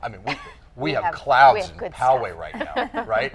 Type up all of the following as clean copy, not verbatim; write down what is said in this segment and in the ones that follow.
I mean, we have clouds in good Poway stuff. right now, right?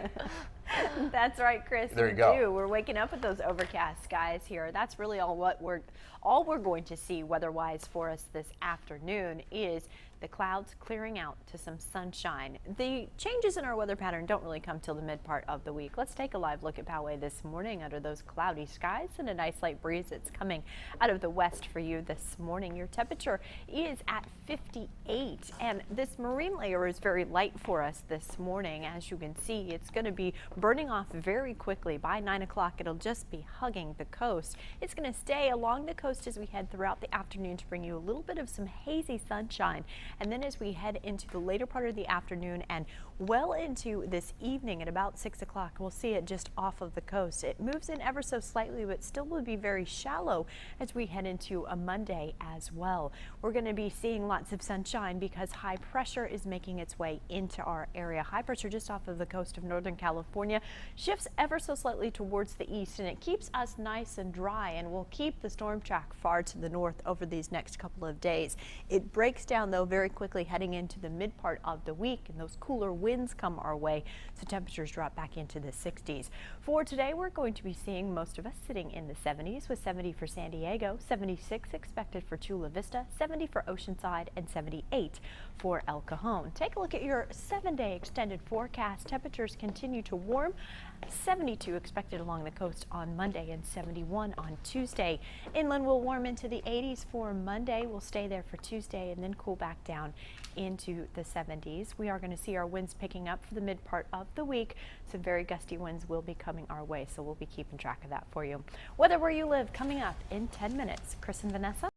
That's right, Chris. There you we go. do. We're waking up with those overcast skies here. That's really all we're going to see weather-wise for us this afternoon is the clouds clearing out to some sunshine. The changes in our weather pattern don't really come till the mid part of the week. Let's take a live look at Poway this morning under those cloudy skies and a nice light breeze that's coming out of the west for you this morning. Your temperature is at 58, and this marine layer is very light for us this morning. As you can see, it's going to be burning off very quickly. By 9 o'clock, it'll just be hugging the coast. It's going to stay along the coast as we head throughout the afternoon to bring you a little bit of some hazy sunshine. And then as we head into the later part of the afternoon and well into this evening at about 6 o'clock, we'll see it just off of the coast. It moves in ever so slightly, but still will be very shallow as we head into a Monday as well. We're going to be seeing lots of sunshine because high pressure is making its way into our area. High pressure just off of the coast of Northern California shifts ever so slightly towards the east, and it keeps us nice and dry and will keep the storm track far to the north over these next couple of days. It breaks down though very quickly heading into the mid part of the week, and those cooler winds come our way, so temperatures drop back into the 60s. For today, we're going to be seeing most of us sitting in the 70s with 70 for San Diego, 76 expected for Chula Vista, 70 for Oceanside, and 78 for El Cajon. Take a look at your 7-day extended forecast. Temperatures continue to warm. 72 expected along the coast on Monday and 71 on Tuesday. Inland will warm into the 80s for Monday. We'll stay there for Tuesday and then cool back down into the 70s. We are going to see our winds picking up for the mid part of the week. Some very gusty winds will be coming our way, so we'll be keeping track of that for you. Weather where you live coming up in 10 minutes. Chris and Vanessa.